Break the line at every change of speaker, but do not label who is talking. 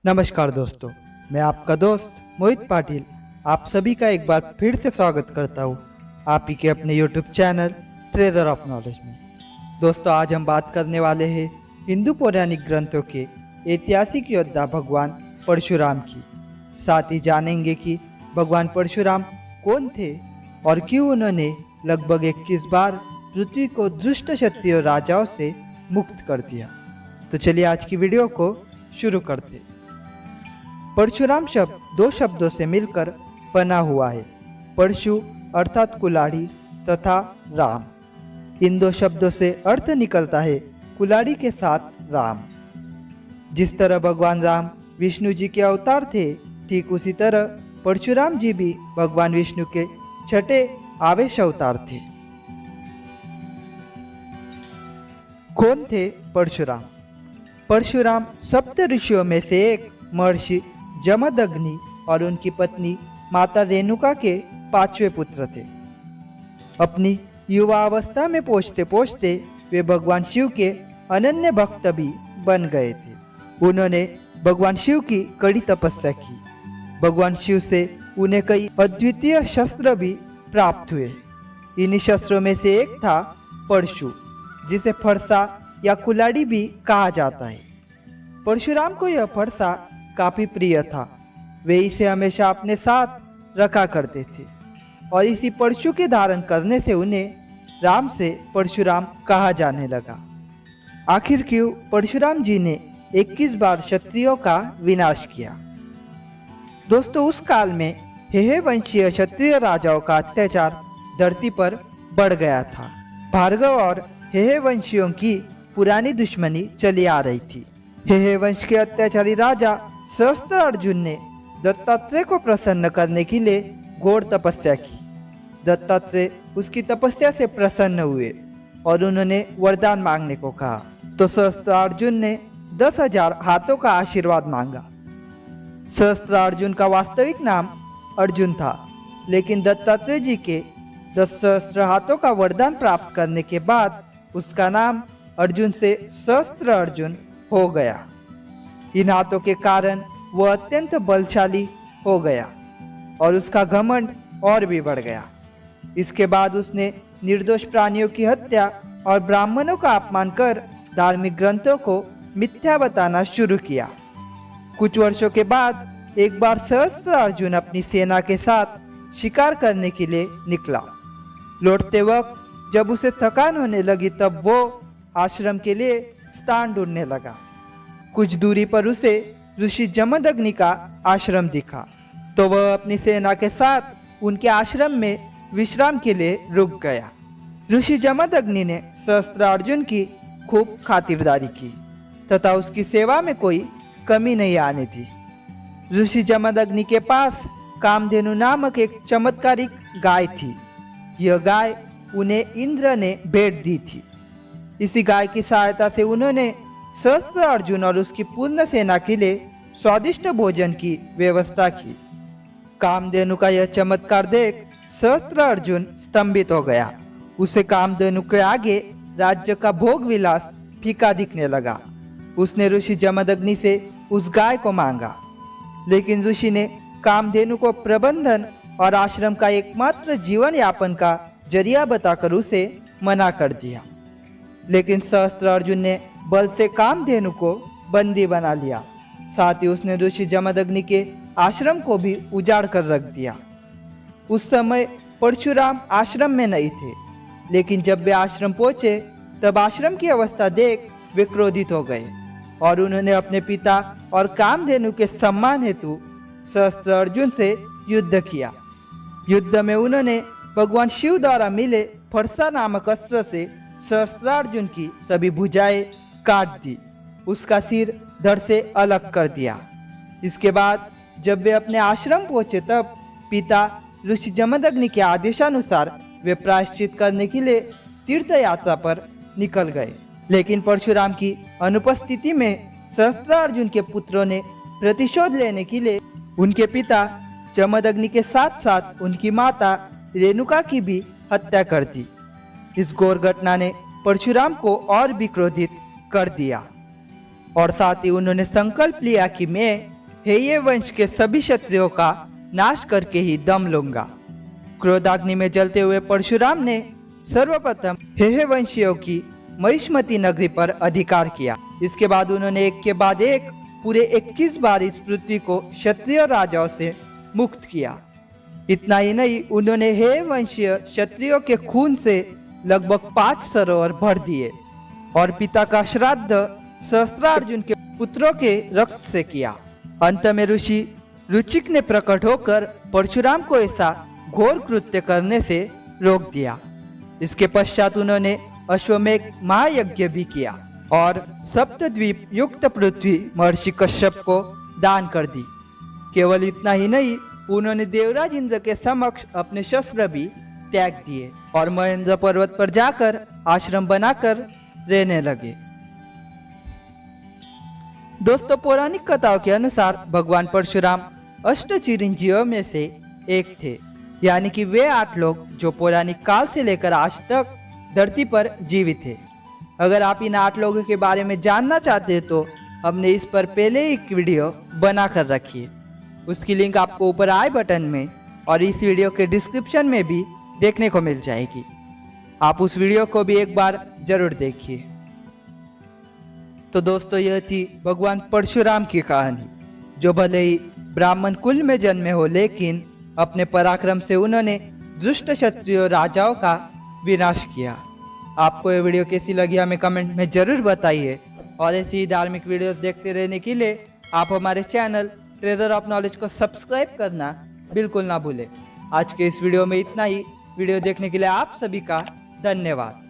नमस्कार दोस्तों, मैं आपका दोस्त मोहित पाटिल आप सभी का एक बार फिर से स्वागत करता हूँ आप ही के अपने YouTube channel treasure of knowledge में। दोस्तों, आज हम बात करने वाले हैं हिंदू पौराणिक ग्रंथों के ऐतिहासिक योद्धा भगवान परशुराम की। साथ ही जानेंगे कि भगवान परशुराम कौन थे और क्यों उन्होंने लगभग 21 बार पृथ्वी को दुष्ट क्षत्रिय राजाओं से मुक्त कर दिया। तो चलिए आज की वीडियो को शुरू करते। परशुराम शब्द दो शब्दों से मिलकर बना हुआ है, परशु अर्थात कुल्हाड़ी तथा राम। इन दो शब्दों से अर्थ निकलता है कुल्हाड़ी के साथ राम। जिस तरह भगवान राम विष्णु जी के अवतार थे, ठीक उसी तरह परशुराम जी भी भगवान विष्णु के छठे आवेश अवतार थे। कौन थे परशुराम? परशुराम सप्त ऋषियों में से एक महर्षि जमदग्नि और उनकी पत्नी माता रेणुका के 5वें पुत्र थे। अपनी युवा अवस्था में पहुंचते पहुंचते वे भगवान शिव के अनन्य भक्त भी बन गए थे। उन्होंने भगवान शिव की कड़ी तपस्या की। भगवान शिव से उन्हें कई अद्वितीय शस्त्र भी प्राप्त हुए। इन्हीं शस्त्रों में से एक था परशु, जिसे फरसा या कुल्हाड़ी भी कहा जाता है। परशुराम को यह फरसा काफी प्रिय था। वे इसे हमेशा अपने साथ रखा करते थे और इसी परशु के धारण करने से उन्हें राम से परशुराम कहा जाने लगा। आखिर क्यों परशुराम जी ने 21 बार क्षत्रियों का विनाश किया? दोस्तों, उस काल में हेहे वंशीय क्षत्रिय राजाओं का अत्याचार धरती पर बढ़ गया था। भार्गव और हेहे वंशियों की पुरानी दुश्मनी चली आ रही थी। हेहे वंश के अत्याचारी राजा सहस्त्र अर्जुन ने दत्तात्रेय को प्रसन्न करने के लिए घोर तपस्या की। दत्तात्रेय उसकी तपस्या से प्रसन्न हुए और उन्होंने वरदान मांगने को कहा। तो सहस्त्र अर्जुन ने 10,000 हाथों का आशीर्वाद मांगा। सहस्त्र अर्जुन का वास्तविक नाम अर्जुन था, लेकिन दत्तात्रेय जी के 10 सहस्त्र हाथों का वरदान प्राप्त करने के बाद उसका नाम अर्जुन से सहस्त्र अर्जुन हो गया। इन हाथों के कारण वह अत्यंत बलशाली हो गया और उसका घमंड और भी बढ़ गया। इसके बाद उसने निर्दोष प्राणियों की हत्या और ब्राह्मणों का अपमान कर धार्मिक ग्रंथों को मिथ्या बताना शुरू किया। कुछ वर्षों के बाद एक बार सहस्त्र अर्जुन अपनी सेना के साथ शिकार करने के लिए निकला। लौटते वक्त जब उसे थकान होने लगी, तब वो आश्रम के लिए स्थान ढूंढने लगा। कुछ दूरी पर उसे ऋषि जमदग्नि का आश्रम दिखा, तो वह अपनी सेना के साथ उनके आश्रम में विश्राम के लिए रुक गया। ऋषि जमदग्नि ने सहस्त्र अर्जुन की खूब खातिरदारी की तथा उसकी सेवा में कोई कमी नहीं आने दी। ऋषि जमदग्नि के पास कामधेनु नामक एक चमत्कारिक गाय थी। यह गाय उन्हें इंद्र ने भेंट दी थी। इसी गाय की सहायता से उन्होंने सहस्त्र अर्जुन और उसकी पूर्ण सेना के लिए स्वादिष्ट भोजन की व्यवस्था की। कामधेनु का यह चमत्कार देख सहस्त्र अर्जुन स्तंभित हो गया। उसे कामधेनु के आगे राज्य का भोग विलास फीका दिखने लगा। उसने ऋषि जमदग्नि से उस गाय को मांगा, लेकिन ऋषि ने कामधेनु को प्रबंधन और आश्रम का एकमात्र जीवन यापन का जरिया बताकर उसे मना कर दिया। लेकिन सहस्त्र अर्जुन ने बल से कामधेनु को बंदी बना लिया। साथ ही उसने ऋषि जमदग्नि के आश्रम को भी उजाड़ कर रख दिया। उस समय परशुराम आश्रम में नहीं थे, लेकिन जब वे आश्रम पहुंचे तब आश्रम की अवस्था देख वे क्रोधित हो गए और उन्होंने अपने पिता और कामधेनु के सम्मान हेतु सहस्त्र अर्जुन से युद्ध किया। युद्ध में उन्होंने भगवान शिव द्वारा मिले फरसा नामक अस्त्र से सहस्त्रार्जुन की सभी भुजाएं काट दी, उसका सिर धड़ से अलग कर दिया। इसके बाद जब वे अपने आश्रम पहुंचे तब पिता ऋषि जमदग्नि के आदेशानुसार वे प्रायश्चित करने के लिए तीर्थ यात्रा पर निकल गए। लेकिन परशुराम की अनुपस्थिति में सहस्त्रार्जुन के पुत्रों ने प्रतिशोध लेने के लिए उनके पिता जमदग्नि के साथ साथ उनकी माता रेणुका की भी हत्या कर दी। इस घोर घटना ने परशुराम को और भी क्रोधित कर दिया और साथ ही उन्होंने संकल्प लिया कि मैं हेय वंश के सभी क्षत्रियों का नाश करके ही दम लूंगा। क्रोधाग्नि में जलते हुए परशुराम ने सर्वप्रथम हेय वंशियों की महिष्मती नगरी पर अधिकार किया। इसके बाद उन्होंने एक के बाद एक पूरे 21 बार इस पृथ्वी को क्षत्रिय राजाओं से मुक्त किया। इतना ही नहीं, उन्होंने हेय वंशीय क्षत्रियों के खून से लगभग 5 सरोवर भर दिए और पिता का श्राद्ध सहस्त्रार्जुन के पुत्रों के रक्त से किया। अंत में ऋषि रुचिक ने प्रकट होकर परशुराम को ऐसा घोर कृत्य करने से रोक दिया। इसके पश्चात उन्होंने अश्वमेघ महायज्ञ भी किया और सप्तद्वीप युक्त पृथ्वी महर्षि कश्यप को दान कर दी। केवल इतना ही नहीं, उन्होंने देवराज इंद्र के समक्ष अपने शस्त्र भी त्याग दिए और महेंद्र पर्वत पर जाकर आश्रम बनाकर रहने लगे। दोस्तों, पौराणिक कथाओं के अनुसार भगवान परशुराम अष्टचिरंजीवियों में से एक थे, यानी कि वे 8 लोग जो पौराणिक काल से लेकर आज तक धरती पर जीवित थे। अगर आप इन 8 लोगों के बारे में जानना चाहते हैं तो हमने इस पर पहले एक वीडियो बना कर रखी है। उसकी लिंक आपको ऊपर आई बटन में और इस वीडियो के डिस्क्रिप्शन में भी देखने को मिल जाएगी। आप उस वीडियो को भी एक बार जरूर देखिए। तो दोस्तों, यह थी भगवान परशुराम की कहानी, जो भले ही ब्राह्मण कुल में जन्मे हो, लेकिन अपने पराक्रम से उन्होंने दुष्ट क्षत्रिय राजाओं का विनाश किया। आपको ये वीडियो कैसी लगी हमें कमेंट में जरूर बताइए और ऐसी ही धार्मिक वीडियोस देखते रहने के लिए आप हमारे चैनल ट्रेजर ऑफ नॉलेज को सब्सक्राइब करना बिल्कुल ना भूलें। आज के इस वीडियो में इतना ही। वीडियो देखने के लिए आप सभी का धन्यवाद।